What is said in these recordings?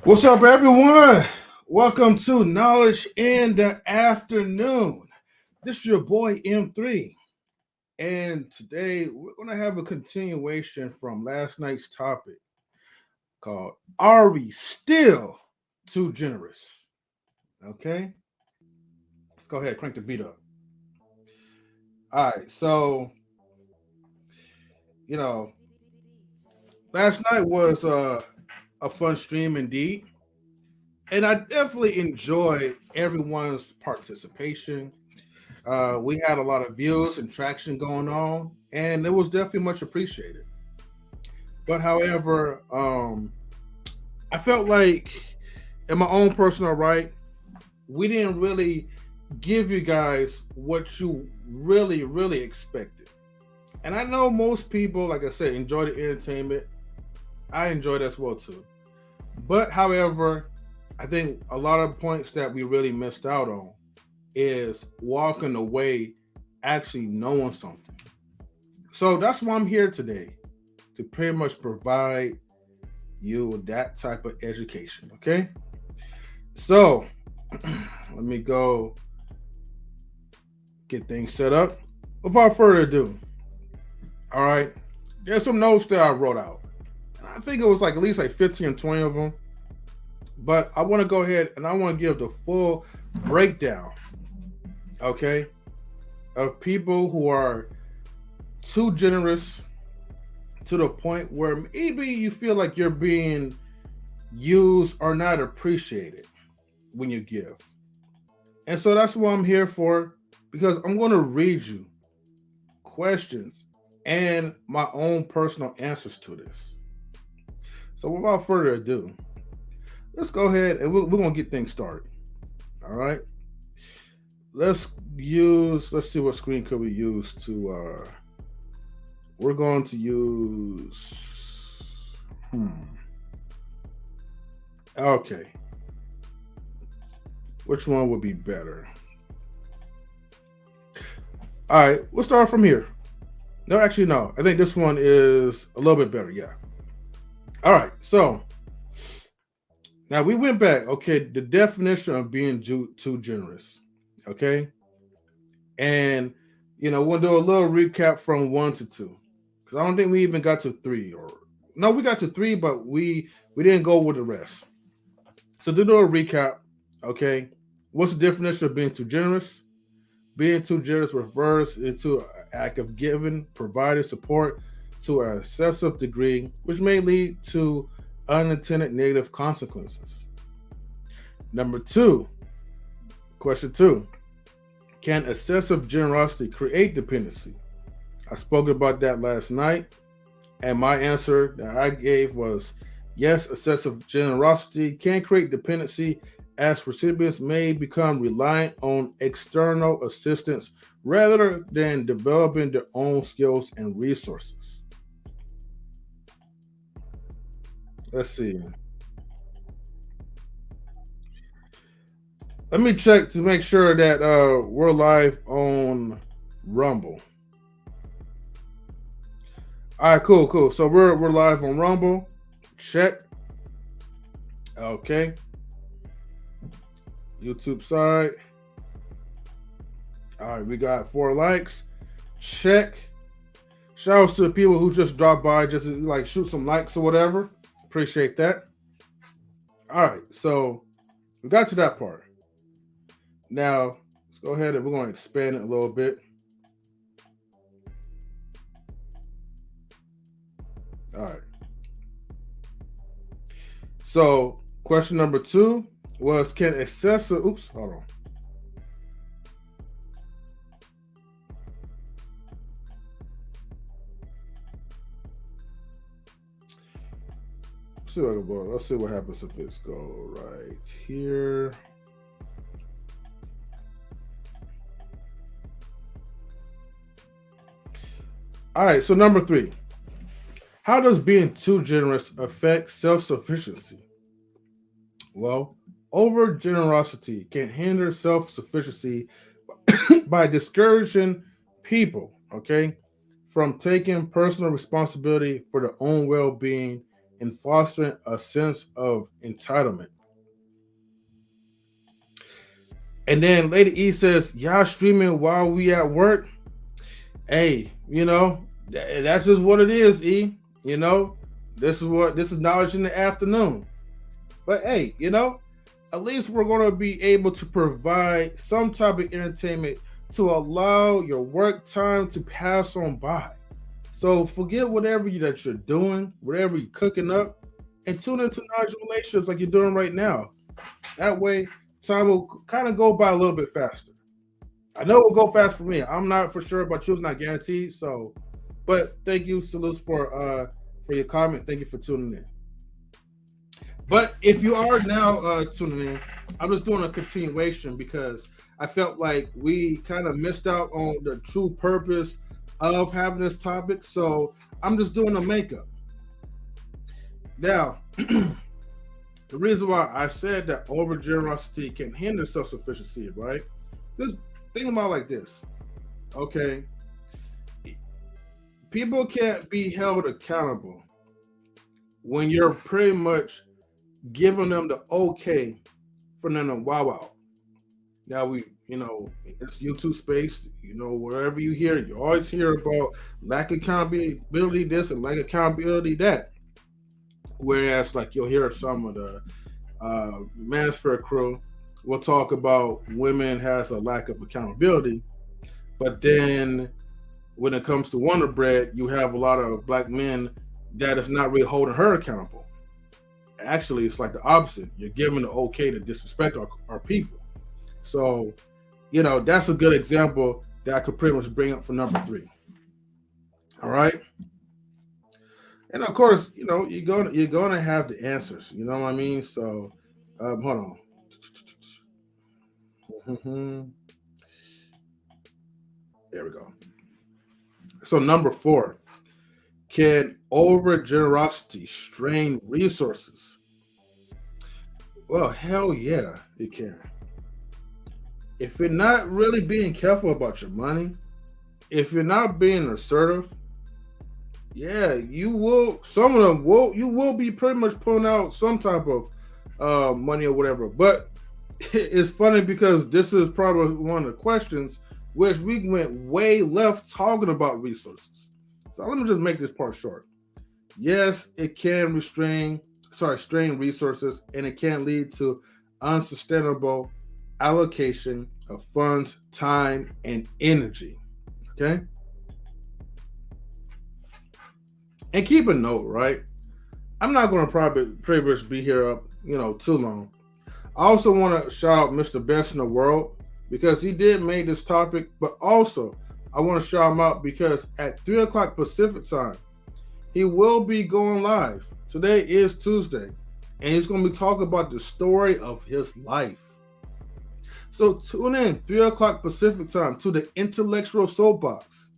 What's up, everyone? Welcome to Knowledge in the Afternoon. This is your boy M3, and today we're going to have a continuation from last night's topic called "Are We Still Too Generous?" Okay, let's go ahead, crank the beat up. All right, so last night was a fun stream indeed. And I definitely enjoyed everyone's participation. We had a lot of views and traction going on, and it was definitely much appreciated. But however, I felt like, in my own personal right, we didn't really give you guys what you really expected. And I know most people, like I said, enjoy the entertainment. I enjoyed it as well too. But however, I think a lot of points that we really missed out on is walking away actually knowing something. So that's why I'm here today, to pretty much provide you with that type of education, okay? So let me go get things set up. Without further ado, all right, there's some notes that I wrote out. And I think it was like at least like 15 or 20 of them. But I want to go ahead and I want to give the full breakdown, okay, of people who are too generous to the point where maybe you feel like you're being used or not appreciated when you give. And so that's what I'm here for, because I'm going to read you questions and my own personal answers to this. So without further ado, let's go ahead and we're going to get things started. All right. Let's see what screen could we use to, we're going to use, okay. Which one would be better? All right, we'll start from here. No, actually, no. I think this one is a little bit better. Yeah. All right. So, now we went back, okay, the definition of being too generous, okay? And, we'll do a little recap from 1 to 2. Because I don't think we even got to 3. No, we got to 3, but we didn't go with the rest. So to do a recap, okay, what's the definition of being too generous? Being too generous refers to an act of giving, providing support to an excessive degree, which may lead to unintended negative consequences. Number 2, question 2, can excessive generosity create dependency? I spoke about that last night, and my answer that I gave was yes, excessive generosity can create dependency, as recipients may become reliant on external assistance rather than developing their own skills and resources. Let's see. Let me check to make sure that we're live on Rumble. All right, cool. So we're live on Rumble. Check. Okay. YouTube side. All right, we got 4 likes. Check. Shout outs to the people who just dropped by, just to, like, shoot some likes or whatever. Appreciate that. All right, so we got to that part. Now, let's go ahead and we're going to expand it a little bit. All right. So, question number 2 was, can excessive, hold on. Let's see what happens if this go right here. All right, so number 3. How does being too generous affect self-sufficiency? Well, over generosity can hinder self-sufficiency by discouraging people, okay, from taking personal responsibility for their own well-being and fostering a sense of entitlement. And then Lady E says, y'all streaming while we at work? Hey, that's just what it is, E. This is knowledge in the afternoon. But hey, at least we're going to be able to provide some type of entertainment to allow your work time to pass on by. So forget whatever that you're doing, whatever you're cooking up, and tune into knowledge relationships like you're doing right now. That way, time will kind of go by a little bit faster. I know it will go fast for me. I'm not for sure, but it's not guaranteed. So, but thank you, Salutes, for your comment. Thank you for tuning in. But if you are now tuning in, I'm just doing a continuation because I felt like we kind of missed out on the true purpose of having this topic. So I'm just doing a makeup. Now, the reason why I said that over generosity can hinder self-sufficiency, right? Just think about it like this, okay? People can't be held accountable when you're pretty much giving them the okay for them to wow out. Now it's YouTube space, wherever you hear, you always hear about lack of accountability this and lack of accountability that. Whereas like you'll hear some of the Manosphere crew will talk about women has a lack of accountability, but then when it comes to Wonder Bread, you have a lot of black men that is not really holding her accountable. Actually, it's like the opposite. You're giving the okay to disrespect our people. So, that's a good example that I could pretty much bring up for number 3. All right. And of course, you're gonna have the answers. You know what I mean? So, hold on. There we go. So number 4, can over generosity strain resources? Well, hell yeah, it can. If you're not really being careful about your money, if you're not being assertive, yeah, you will. Some of them you will be pretty much pulling out some type of money or whatever. But it's funny because this is probably one of the questions which we went way left talking about resources. So let me just make this part short. Yes, it can strain resources, and it can lead to unsustainable allocation of funds, time, and energy. Okay? And keep a note, right? I'm not going to probably pretty much be here up, too long. I also want to shout out Mr. Best in the World because he did make this topic, but also I want to shout him out because at 3 o'clock Pacific time, he will be going live. Today is Tuesday, and he's going to be talking about the story of his life. So tune in 3 o'clock Pacific time to the Intellectual SoapBox.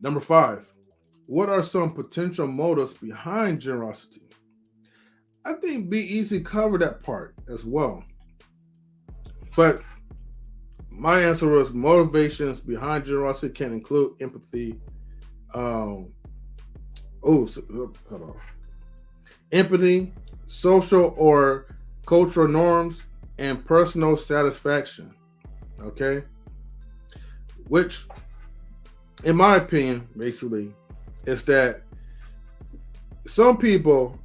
Number 5, what are some potential motives behind generosity? I think B-Eazy covered that part as well. But my answer was motivations behind generosity can include empathy. Empathy, social or cultural norms, and personal satisfaction. Okay? Which, in my opinion, basically, is that some people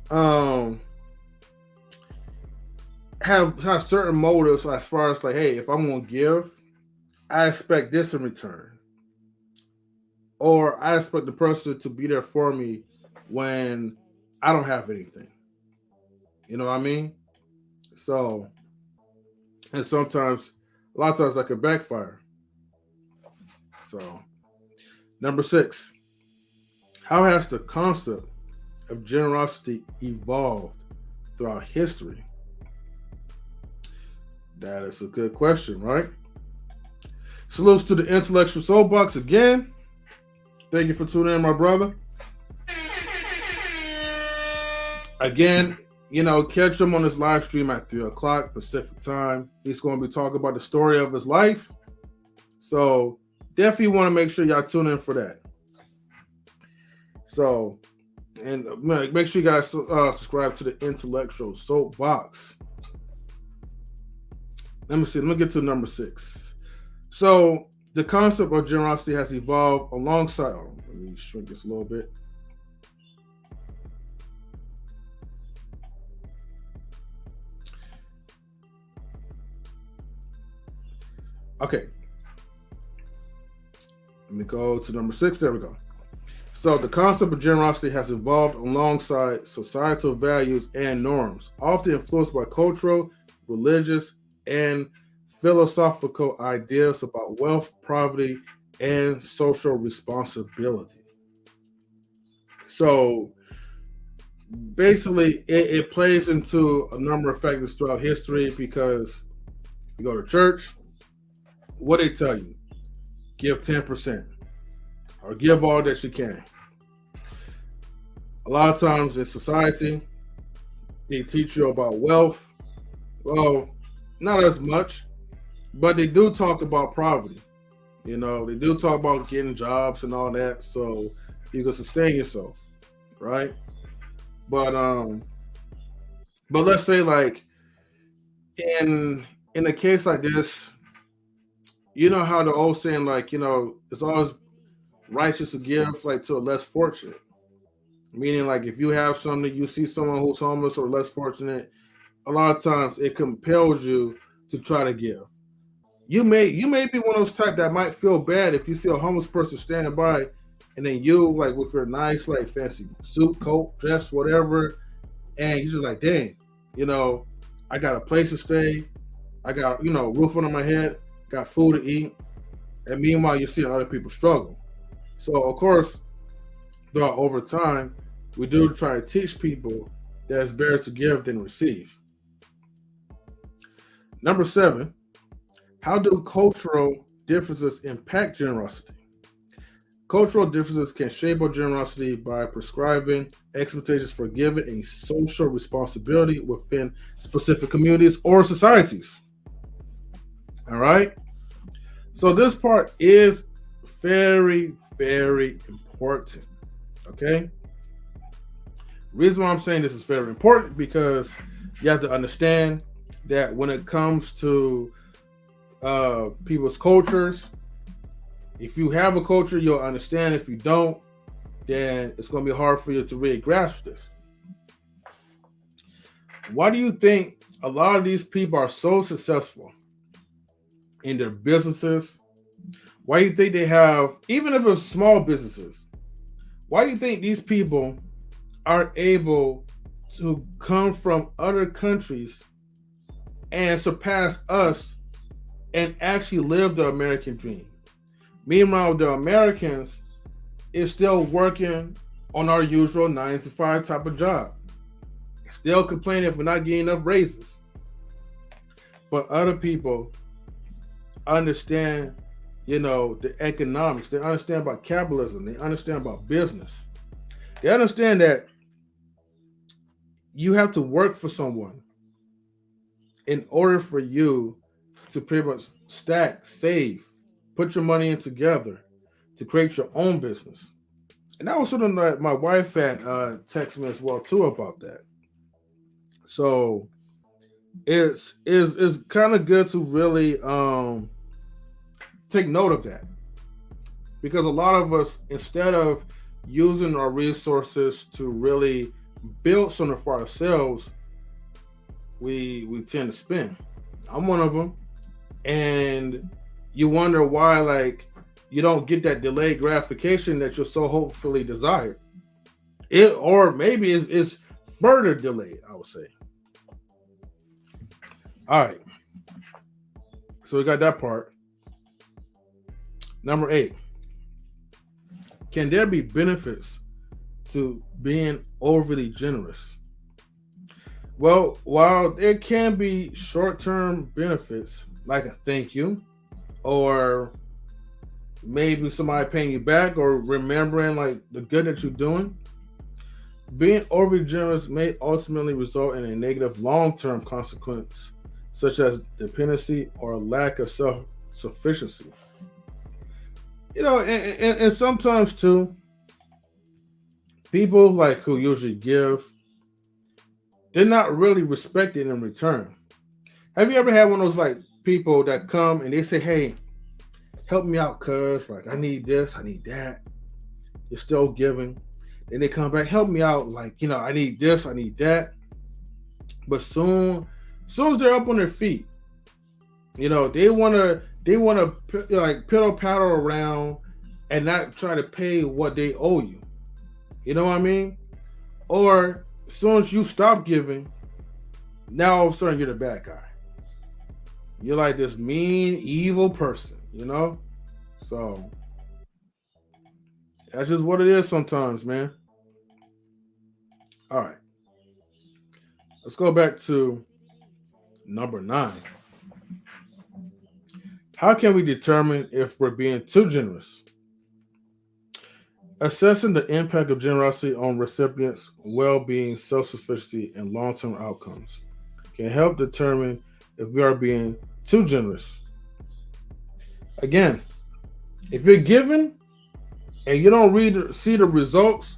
have certain motives as far as like, hey, if I'm going to give, I expect this in return. Or I expect the person to be there for me when I don't have anything. You know what I mean? So, and sometimes, a lot of times that could backfire. So, number 6, how has the concept of generosity evolved throughout history? That is a good question, right? Salutes to the Intellectual SoapBox again. Thank you for tuning in, my brother. Again, catch him on his live stream at 3 o'clock Pacific time. He's going to be talking about the story of his life. So definitely want to make sure y'all tune in for that. So And make sure you guys subscribe to the Intellectual SoapBox. Let me see. Let me get to number 6. So the concept of generosity has evolved alongside. Oh, let me shrink this a little bit. Okay. Let me go to number 6. There we go. So the concept of generosity has evolved alongside societal values and norms, often influenced by cultural, religious, and philosophical ideas about wealth, poverty, and social responsibility. So basically, it plays into a number of factors throughout history because you go to church, what they tell you, give 10% or give all that you can. A lot of times in society, they teach you about wealth. Well, not as much, but they do talk about poverty. You know, they do talk about getting jobs and all that, so you can sustain yourself, right? But let's say like in a case like this, you know how the old saying like, you know, it's always righteous to give like to a less fortunate. Meaning like if you have something, you see someone who's homeless or less fortunate, a lot of times it compels you to try to give. You may be one of those type that might feel bad if you see a homeless person standing by, and then you like with your nice like fancy suit, coat, dress, whatever, and you're just like, dang, you know, I got a place to stay, I got, you know, roof under my head, got food to eat, and meanwhile you see other people struggle. So of course, throughout over time, we do try to teach people that it's better to give than receive. Number 7, how do cultural differences impact generosity? Cultural differences can shape our generosity by prescribing expectations for giving a social responsibility within specific communities or societies. All right. So this part is very, very important. Okay. Reason why I'm saying this is very important because you have to understand that when it comes to people's cultures, if you have a culture, you'll understand. If you don't, then it's going to be hard for you to really grasp this. Why do you think a lot of these people are so successful in their businesses? Why do you think they have, even if it's small businesses, why do you think these people are able to come from other countries and surpass us and actually live the American dream? Meanwhile, the Americans is still working on our usual 9-to-5 type of job. Still complaining if we're not getting enough raises. But other people understand, you know, the economics. They understand about capitalism. They understand about business. They understand that you have to work for someone in order for you to pretty much stack, save, put your money in together to create your own business. And that was something that my wife had texted me as well too about that. So it's kind of good to really take note of that, because a lot of us, instead of using our resources to really build something for ourselves, we tend to spend. I'm one of them, and you wonder why, like, you don't get that delayed gratification that you're so hopefully desired. It, or maybe it's further delayed, I would say. All right. So we got that part. Number 8. Can there be benefits to being overly generous? Well, while there can be short-term benefits, like a thank you, or maybe somebody paying you back, or remembering like the good that you're doing, being overly generous may ultimately result in a negative long-term consequence, such as dependency or lack of self-sufficiency. You know, and sometimes too, people like who usually give, they're not really respected in return. Have you ever had one of those like people that come and they say, "Hey, help me out, cuz like I need this, I need that." You're still giving. Then they come back, help me out, like, you know, I need this, I need that. But soon as they're up on their feet, you know, they wanna like piddle paddle around and not try to pay what they owe you. You know what I mean? Or as soon as you stop giving, now all of a sudden you're the bad guy. You're like this mean, evil person, you know? So that's just what it is sometimes, man. All right. Let's go back to number 9. How can we determine if we're being too generous? Assessing the impact of generosity on recipients' well-being, self-sufficiency, and long-term outcomes can help determine if we are being too generous. Again, if you're giving and you don't see the results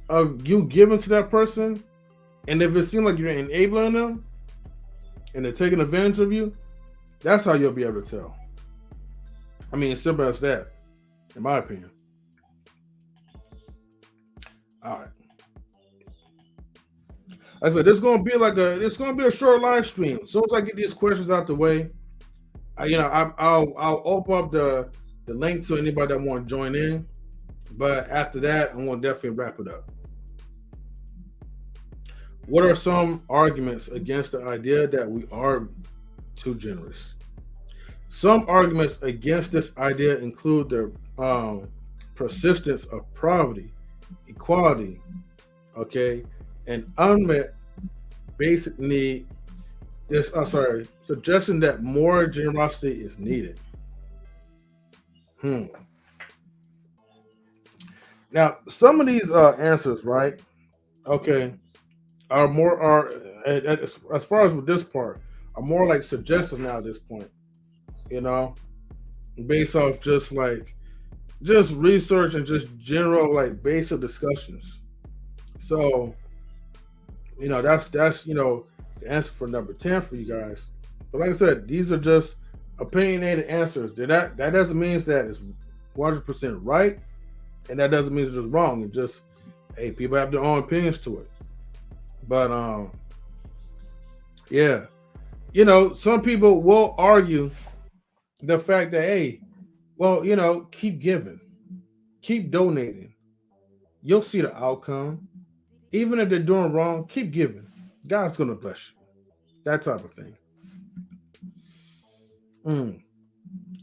of you giving to that person, and if it seems like you're enabling them and they're taking advantage of you, that's how you'll be able to tell. I mean, it's simple as that, in my opinion. All right. Like I said, it's gonna be a short live stream. As soon as I get these questions out the way, I'll open up the link to anybody that want to join in. But after that, I'm gonna definitely wrap it up. What are some arguments against the idea that we are too generous? Some arguments against this idea include the persistence of poverty, equality, okay, and unmet basic need. Suggesting that more generosity is needed. Now, some of these answers, right? Okay, are as far as with this part, are more like suggestions now at this point. You know, based off just research and just general like basic discussions. So, you know, that's the answer for number 10 for you guys. But like I said, these are just opinionated answers. That doesn't mean that it's 100% right, and that doesn't mean it's just wrong. It's just, hey, people have their own opinions to it. But yeah, you know, some people will argue the fact that, hey, well, you know, keep giving, keep donating, you'll see the outcome. Even if they're doing wrong, keep giving. God's gonna bless you. That type of thing.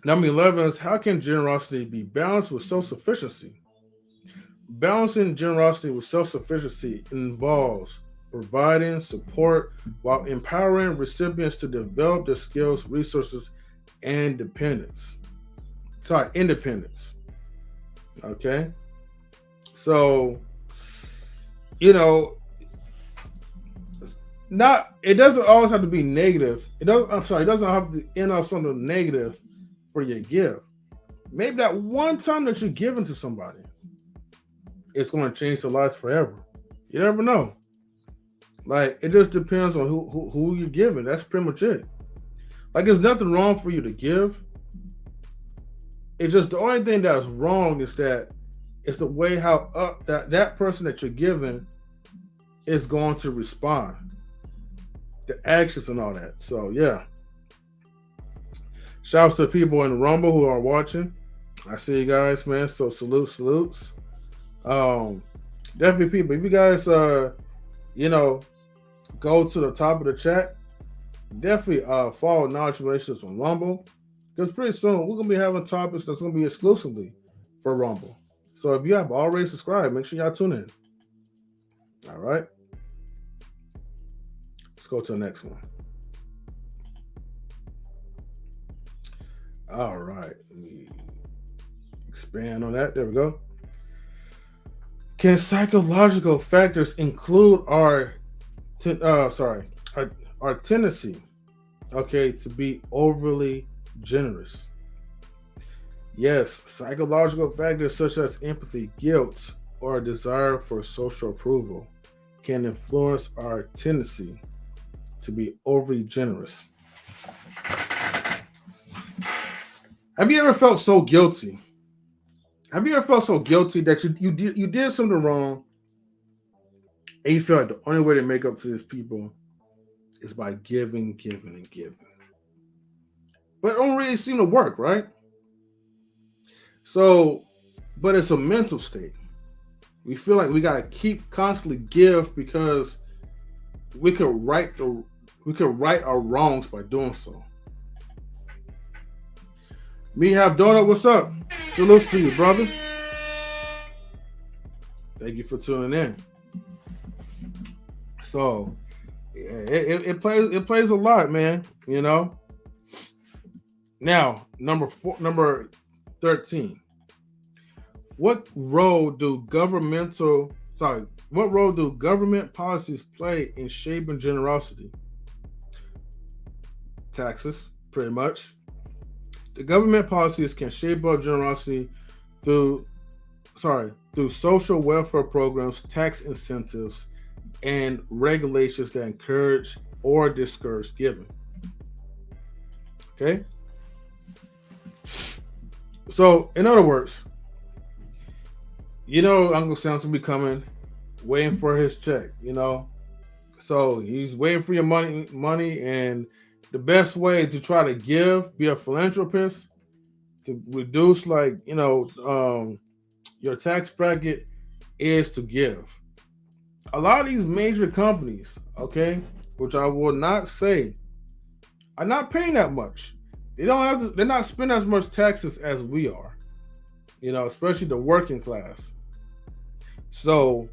Number 11 is, how can generosity be balanced with self-sufficiency? Balancing generosity with self-sufficiency involves providing support while empowering recipients to develop their skills, resources, and independence. Okay? So, you know, it doesn't always have to be negative. It doesn't have to end up something negative for your give. Maybe that one time that you're giving to somebody, it's going to change their lives forever. You never know. Like, it just depends on who you're giving. That's pretty much it. Like, there's nothing wrong for you to give. It's just the only thing that's wrong is that it's the way how that person that you're giving is going to respond. The actions and all that. So, yeah. Shouts to people in the Rumble who are watching. I see you guys, man. So, salutes. Definitely, people. If you guys, go to the top of the chat, definitely follow KnowledgeeintheAfternoon on Rumble, because pretty soon we're gonna be having topics that's gonna be exclusively for Rumble. So if you have already subscribed, make sure y'all tune in. All right, let's go to the next one. All right, let me expand on that. There we go. Can psychological factors include our tendency, to be overly generous? Yes, psychological factors such as empathy, guilt, or a desire for social approval can influence our tendency to be overly generous. Have you ever felt so guilty? Have you ever felt so guilty that you did something wrong and you feel like the only way to make up to these people is by giving, and giving? But it don't really seem to work, right? So, but it's a mental state. We feel like we gotta keep constantly give because we could right our wrongs by doing so. Me have donut, what's up? Salutes to you, brother. Thank you for tuning in. So it plays a lot, man. You know. Now, number 13. What role do government policies play in shaping generosity? Taxes, pretty much. The government policies can shape up generosity through social welfare programs, tax incentives, and regulations that encourage or discourage giving. Okay? So, in other words, Uncle Sam's will be coming, waiting for his check, So he's waiting for your money, and the best way to try to give, be a philanthropist, to reduce your tax bracket is to give. A lot of these major companies, okay, which I will not say, are not paying that much. They're not spending as much taxes as we are, especially the working class. So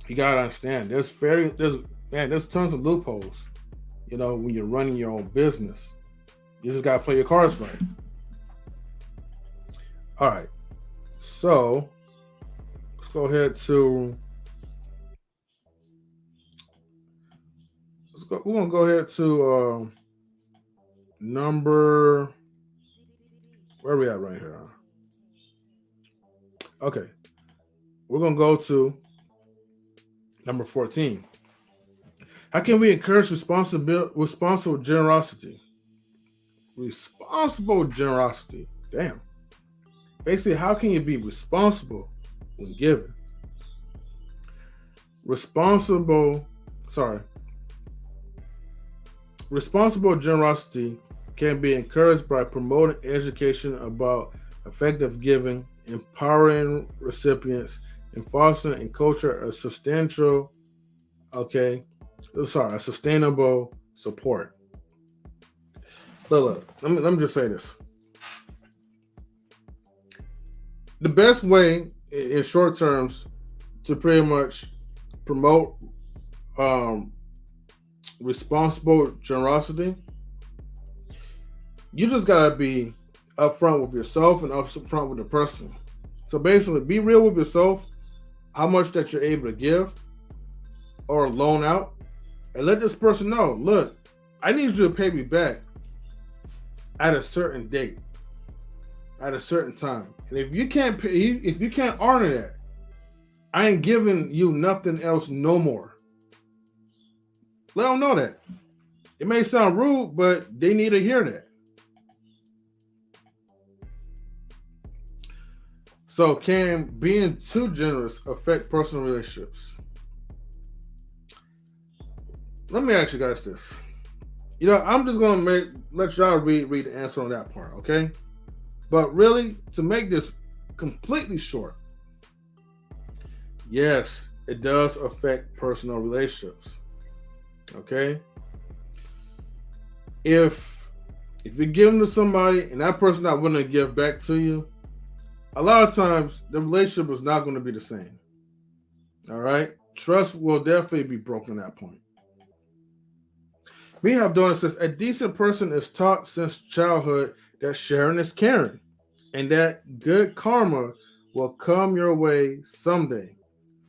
you gotta understand, there's tons of loopholes, when you're running your own business. You just gotta play your cards right. All right, so let's go ahead to we're gonna go ahead to number, where are we at right here? Okay, we're gonna go to number 14. How can we encourage responsible generosity? Responsible generosity. Damn. Basically, how can you be responsible when giving? Responsible generosity can be encouraged by promoting education about effective giving, empowering recipients, and fostering and culture a sustainable support. Look, let me just say this. The best way in short terms to pretty much promote responsible generosity, you just gotta be upfront with yourself and upfront with the person. So basically, be real with yourself, how much that you're able to give or loan out, and let this person know, look, I need you to pay me back at a certain date, at a certain time. And if you can't pay, if you can't honor that, I ain't giving you nothing else no more. Let them know that. It may sound rude, but they need to hear that. So can being too generous affect personal relationships? Let me ask you guys this. I'm just going to let y'all read the answer on that part, okay? But really, to make this completely short, yes, it does affect personal relationships, okay? If you're giving to somebody and that person not willing to give back to you, a lot of times the relationship is not going to be the same, all right? Trust will definitely be broken at that point. We have done it says a decent person is taught since childhood that sharing is caring and that good karma will come your way someday.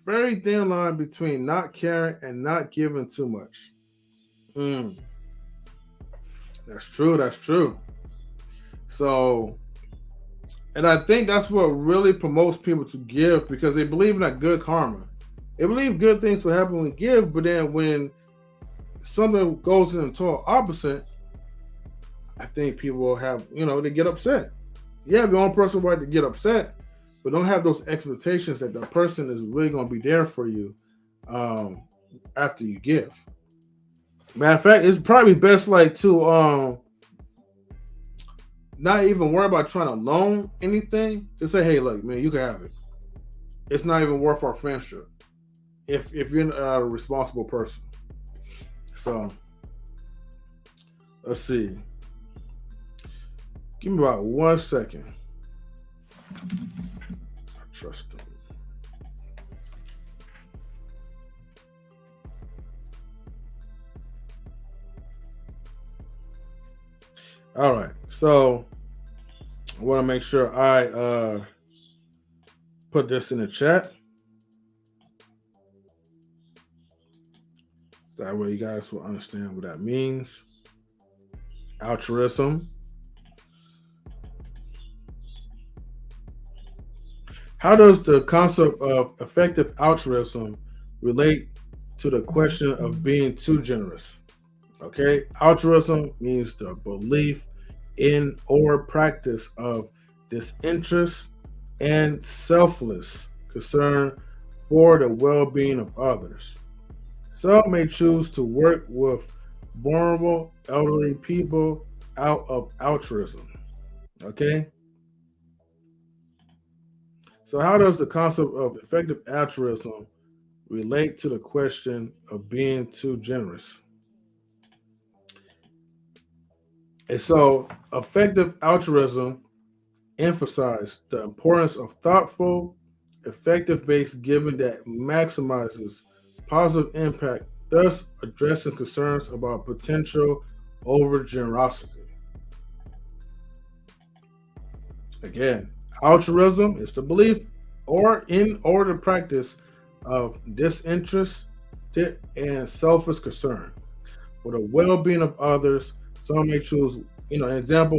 Very thin line between not caring and not giving too much. That's true. So And I think that's what really promotes people to give, because they believe in that good karma. They believe good things will happen when we give, but then when something goes in the total opposite, I think people will have, they get upset. You have your own personal right to get upset, but don't have those expectations that the person is really going to be there for you after you give. Matter of fact, it's probably best to not even worry about trying to loan anything. Just say, hey, look, man, you can have it. It's not even worth our friendship if you're a responsible person. So let's see. Give me about 1 second. I trust them. All right. So I want to make sure I put this in the chat. So that way you guys will understand what that means. Altruism. How does the concept of effective altruism relate to the question of being too generous? Okay, altruism means the belief in or practice of disinterest and selfless concern for the well-being of others. Some may choose to work with vulnerable elderly people out of altruism. Okay. So how does the concept of effective altruism relate to the question of being too generous? And so effective altruism emphasizes the importance of thoughtful, effective-based giving that maximizes positive impact, thus addressing concerns about potential over-generosity. Again, altruism is the belief or the practice of disinterest and selfish concern for the well-being of others. Some may choose,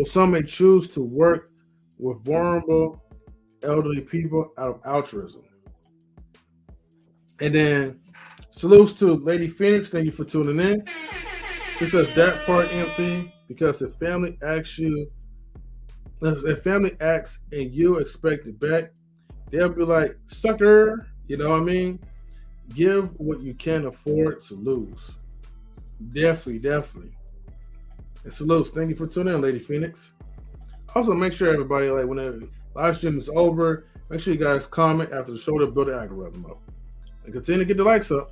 some may choose to work with vulnerable elderly people out of altruism. And then salutes to Lady Phoenix. Thank you for tuning in. She says that part empty because if family asks and you expect it back, they'll be like, sucker, you know what I mean? Give what you can afford to lose. Definitely. And salutes. Thank you for tuning in, Lady Phoenix. Also, make sure everybody, when the live stream is over, make sure you guys comment after the show to build the algorithm up. And continue to get the likes up.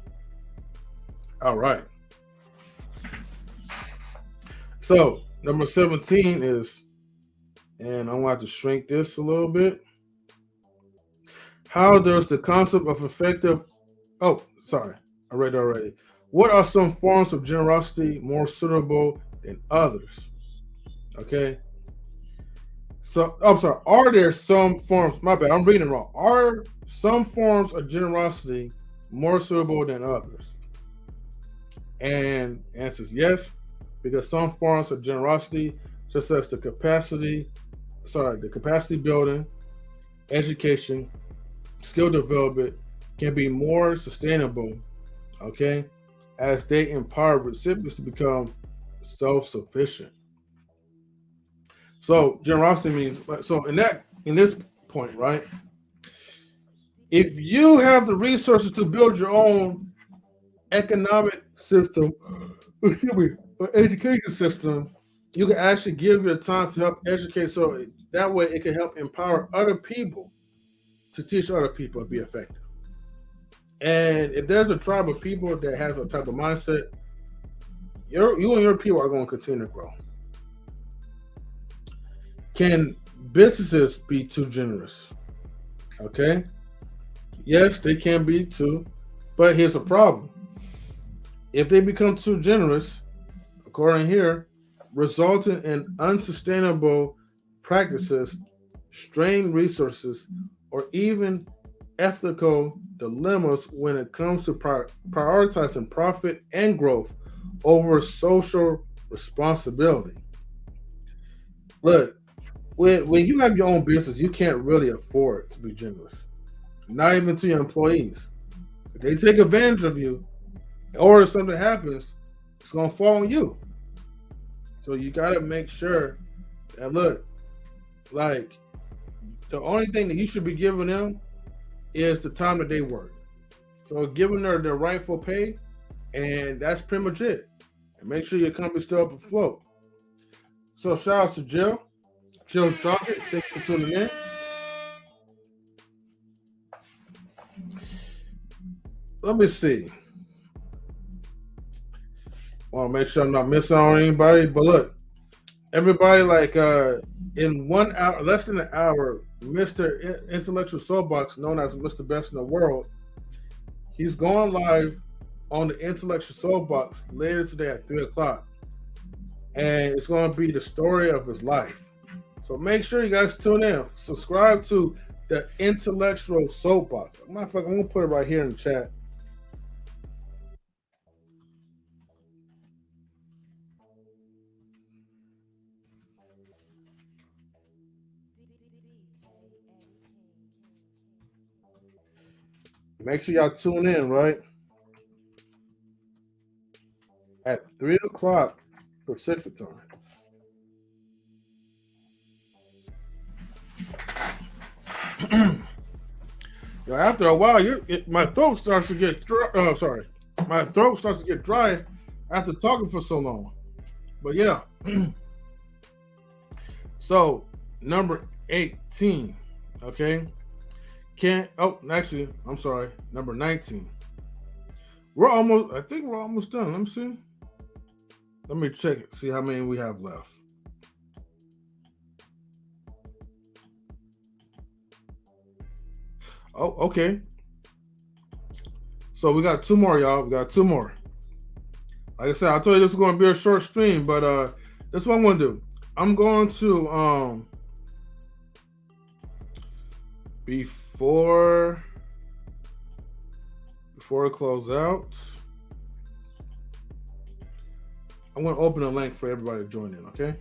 All right. So, number 17 is, and I'm going to have to shrink this a little bit. How does the concept of effective... Oh, sorry. I read it already. What are some forms of generosity more suitable than others? Okay. So, I'm sorry. Are there some forms... My bad. I'm reading it wrong. Are some forms of generosity more suitable than others? And answer is yes, because some forms of generosity, such as the capacity building, education, skill development, can be more sustainable, okay, as they empower recipients to become self-sufficient. So generosity means, in this point, right? If you have the resources to build your own economic system, education system, you can actually give your time to help educate, so that way it can help empower other people to teach other people to be effective. And if there's a tribe of people that has a type of mindset, you and your people are going to continue to grow. Can businesses be too generous? Okay. Yes, they can be too, but here's a problem. If they become too generous, according here, resulting in unsustainable practices, strained resources, or even ethical dilemmas when it comes to prioritizing profit and growth over social responsibility. Look, when you have your own business, you can't really afford to be generous. Not even to your employees. If they take advantage of you, or if something happens, it's gonna fall on you. So you gotta make sure that look, like the only thing that you should be giving them is the time that they work. So giving her their rightful pay, and that's pretty much it. And make sure your company's still up afloat. So shout out to Jill. Jill's Chocolate. Thanks for tuning in. Let me see. Want to make sure I'm not missing on anybody. But look, everybody, like in 1 hour, less than an hour, Mr. Intellectual SoapBox, known as Mr. Best in the World, he's going live on the Intellectual SoapBox later today at 3 o'clock. And it's going to be the story of his life. So make sure you guys tune in. Subscribe to the Intellectual SoapBox. Matter of fact, I'm going to put it right here in the chat. Make sure y'all tune in, right? At 3 o'clock Pacific time. Yo, after a while, my throat starts to get my throat starts to get dry after talking for so long. But yeah. So number 18, okay. I'm sorry, number 19. I think we're almost done. Let me see. Let me check it, see how many we have left. Oh, okay. So we got 2 more, y'all. We got 2 more. Like I said, I told you this is going to be a short stream, but this is what I'm going to do. I'm going to before I close out, I'm going to open a link for everybody to join in, okay?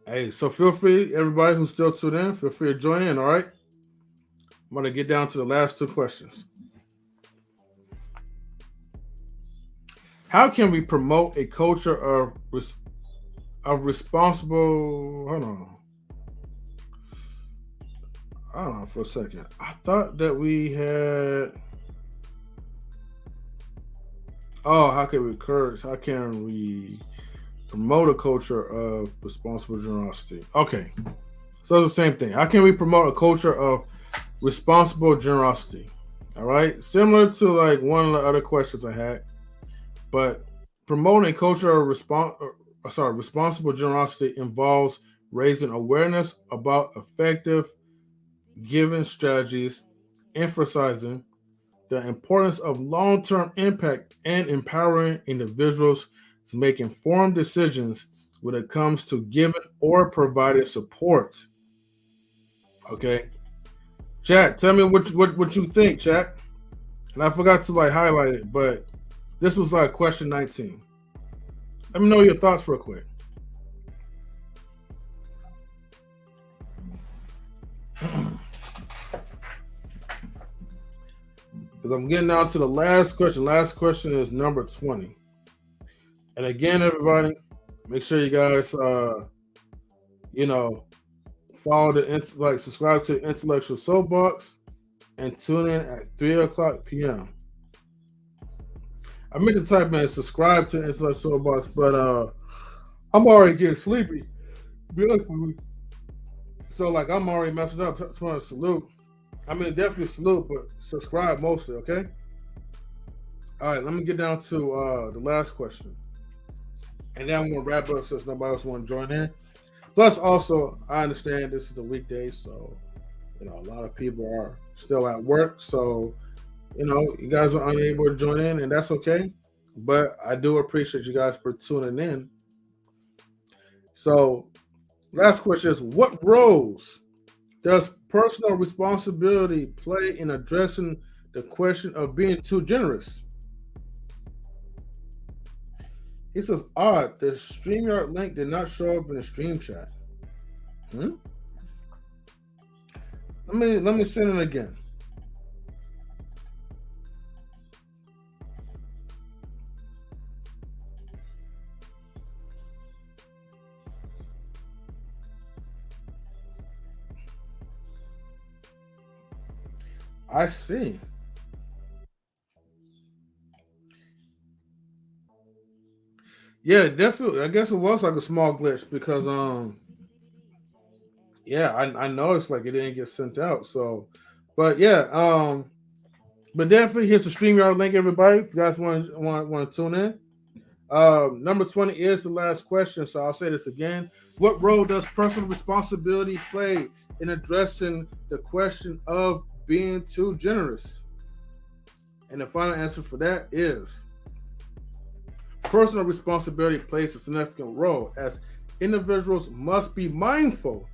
Hey, so feel free, everybody who's still tuned in, feel free to join in, all right? I'm going to get down to the last 2 questions. How can we promote a culture of responsible? Hold on for a second. I thought that we had. Oh, how can we promote a culture of responsible generosity? Okay, so it's the same thing. How can we promote a culture of responsible generosity? All right, similar to like one of the other questions I had. But promoting a culture of responsible generosity involves raising awareness about effective giving strategies, emphasizing the importance of long-term impact, and empowering individuals to make informed decisions when it comes to giving or providing support. Okay, chat, tell me what you think, chat. And I forgot to like highlight it, but this was like question 19. Let me know your thoughts real quick. Because I'm getting down to the last question. Last question is number 20. And again, everybody, make sure you guys, follow subscribe to the Intellectual SoapBox and tune in at 3 o'clock p.m. I meant to type in subscribe to Intellectual SoapBox, but I'm already getting sleepy. So like I'm already messing up. Just want to salute. I mean, definitely salute, but subscribe mostly, okay? All right, let me get down to the last question. And then I'm going to wrap up since nobody else want to join in. Plus, also, I understand this is the weekday, so, a lot of people are still at work. So, you guys are unable to join in, and that's okay. But I do appreciate you guys for tuning in. So, last question is, what roles does personal responsibility play in addressing the question of being too generous. He says, odd, the StreamYard link did not show up in the stream chat. Let me send it again. I see. Yeah, definitely. I guess it was like a small glitch because yeah, I noticed like it didn't get sent out. So, but yeah, but definitely here's the StreamYard link, everybody. If you guys want to tune in. Number 20 is the last question, so I'll say this again. What role does personal responsibility play in addressing the question of being too generous? And the final answer for that is personal responsibility plays a significant role as individuals must be mindful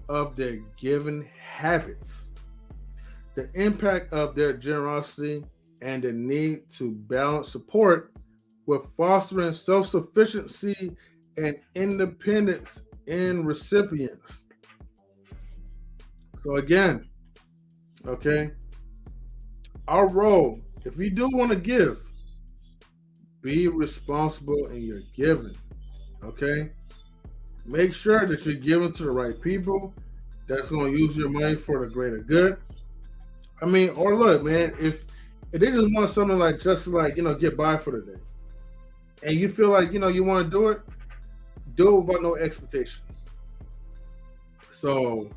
of their giving habits, the impact of their generosity, and the need to balance support with fostering self-sufficiency and independence in recipients. So again, okay, our role, if you do want to give, be responsible in your giving, okay? Make sure that you're giving to the right people that's going to use your money for the greater good. I mean, or look, man, if they just want something like just to like, get by for the day, and you feel like, you want to do it without no expectations. So,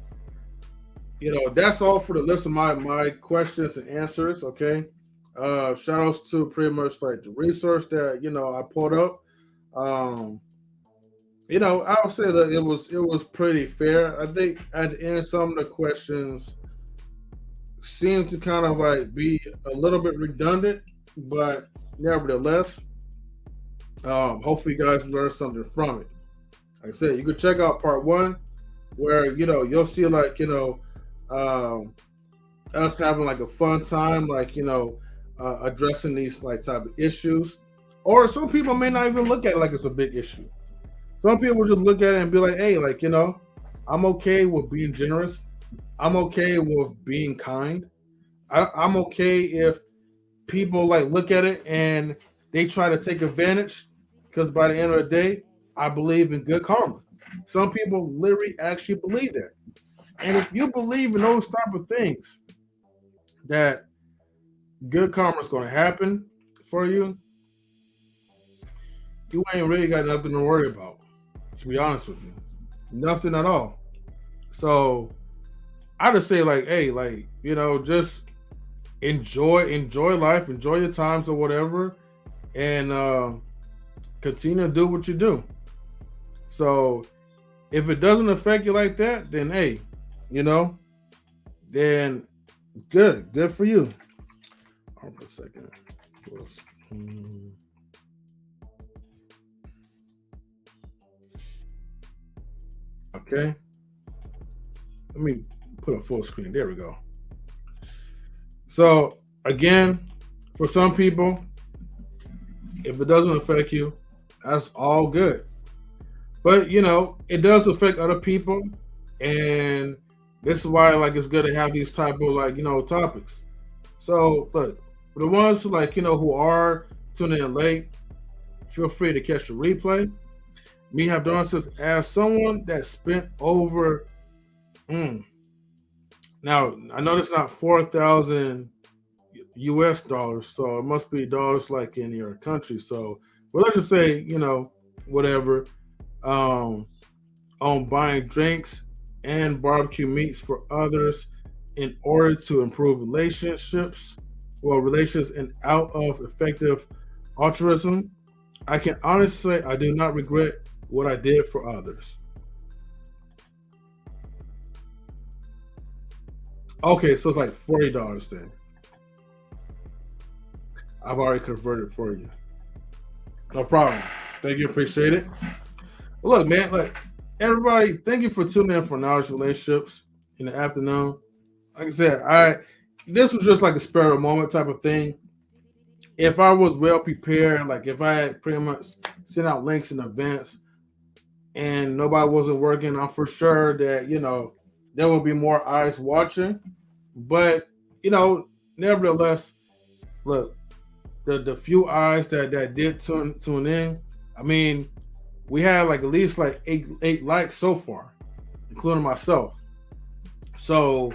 that's all for the list of my questions and answers, okay? Shout outs to pretty much like the research that, I pulled up. I would say that it was pretty fair. I think at the end, some of the questions seem to kind of like be a little bit redundant, but nevertheless, hopefully you guys learn something from it. Like I said, you can check out part 1 where, you'll see like, us having like a fun time, like, addressing these like type of issues. Or some people may not even look at it like it's a big issue. Some people just look at it and be like, hey, like, I'm okay with being generous. I'm okay with being kind. I'm okay if people like look at it and they try to take advantage, because by the end of the day, I believe in good karma. Some people literally actually believe that. And if you believe in those type of things, that good karma is going to happen for you, you ain't really got nothing to worry about, to be honest with you. Nothing at all. So I just say like, hey, like, just enjoy life, enjoy your times or whatever, and continue to do what you do. So if it doesn't affect you like that, then hey, then good for you. Hold on a second. Okay. Let me put a full screen. There we go. So again, for some people, if it doesn't affect you, that's all good. But it does affect other people, and this is why like it's good to have these type of like topics. So look, for the ones who like who are tuning in late, feel free to catch the replay. Me have done this as someone that spent over now I know it's not 4,000 US dollars, so it must be dollars like in your country. So well, let's just say whatever, on buying drinks and barbecue meats for others in order to improve relations and out of effective altruism. I can honestly say I do not regret what I did for others. Okay, so it's like $40 then. I've already converted for you. No problem. Thank you. Appreciate it. Look, man, like everybody, thank you for tuning in for Knowledge Relationships in the afternoon. Like I said, this was just like a spur of the moment type of thing. If I was well prepared, like if I had pretty much sent out links in advance and nobody wasn't working, I'm for sure that, you know, there will be more eyes watching. But, you know, nevertheless, look, the few eyes that did tune in, I mean, we had like at least like eight likes so far, including myself. So,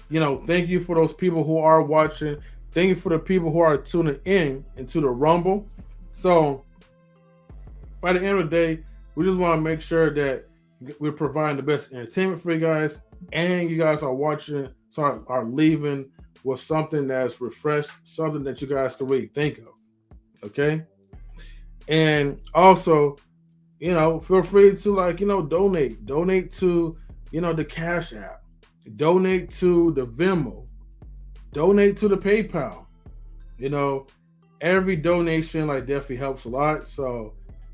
you know, thank you for those people who are watching. Thank you for the people who are tuning in into the Rumble. So, by the end of the day, we just want to make sure that we're providing the best entertainment for you guys, and you guys are watching, so are leaving with something that's refreshed, something that you guys can really think of. Okay? And also, you know, feel free to, like, you know, donate to, you know, the Cash App, donate to the Venmo, donate to the PayPal. You know, every donation like definitely helps a lot. So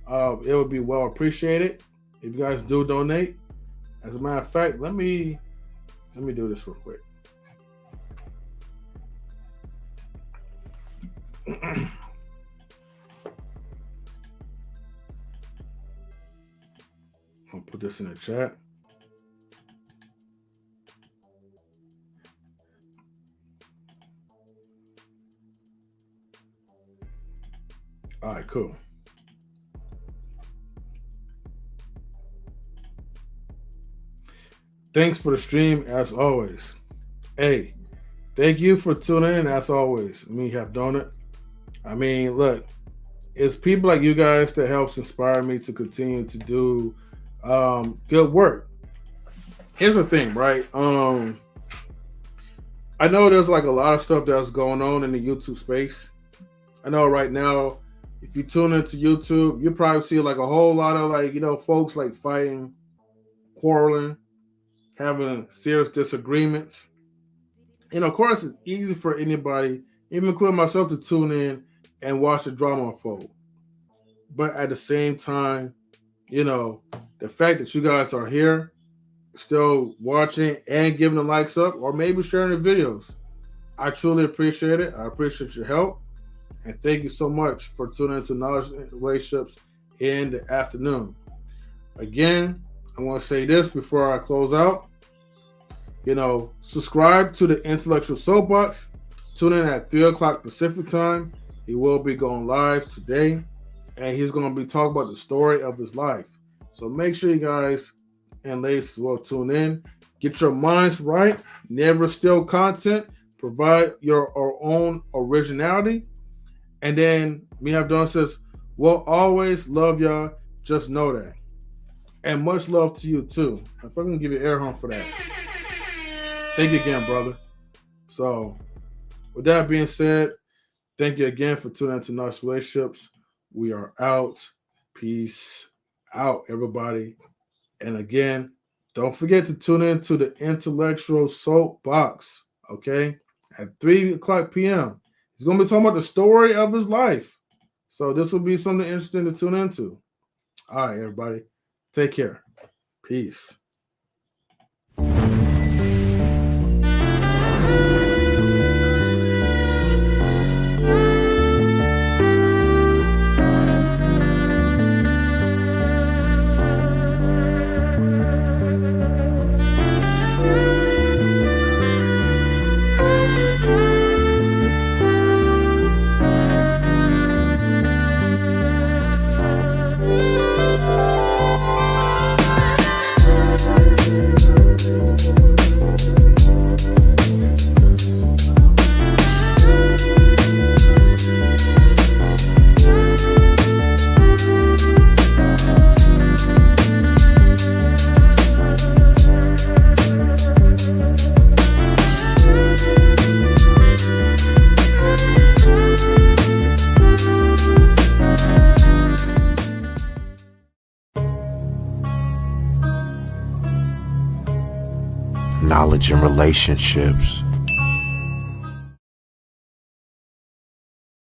it would be well appreciated if you guys do donate. As a matter of fact, let me do this real quick. I'll put this in the chat. All right, cool. Thanks for the stream, as always. Hey, thank you for tuning in, as always. Me have done it. I mean, look, it's people like you guys that helps inspire me to continue to do good work. Here's the thing, right? I know there's like a lot of stuff that's going on in the YouTube space. I know right now, if you tune into YouTube, you probably see like a whole lot of, like, you know, folks like fighting, quarreling, having serious disagreements. And of course, it's easy for anybody, even including myself, to tune in and watch the drama unfold. But at the same time, you know, the fact that you guys are here, still watching and giving the likes up, or maybe sharing the videos, I truly appreciate it. I appreciate your help. And thank you so much for tuning into Knowledge and Relationships in the Afternoon. Again, I want to say this before I close out. You know, subscribe to the Intellectual SoapBox. Tune in at 3 o'clock Pacific time. He will be going live today, and he's going to be talking about the story of his life. So make sure you guys and ladies as well tune in. Get your minds right. Never steal content. Provide your own originality. And then Me Have Done says, we'll always love y'all. Just know that. And much love to you too. If I can give you air horn for that. Thank you again, brother. So with that being said, thank you again for tuning into Knowledge Relationships. We are out. Peace out, everybody. And again, don't forget to tune in to the Intellectual SoapBox, okay? At 3 o'clock p.m. He's going to be talking about the story of his life. So this will be something interesting to tune into. All right, everybody. Take care. Peace. Knowledge and relationships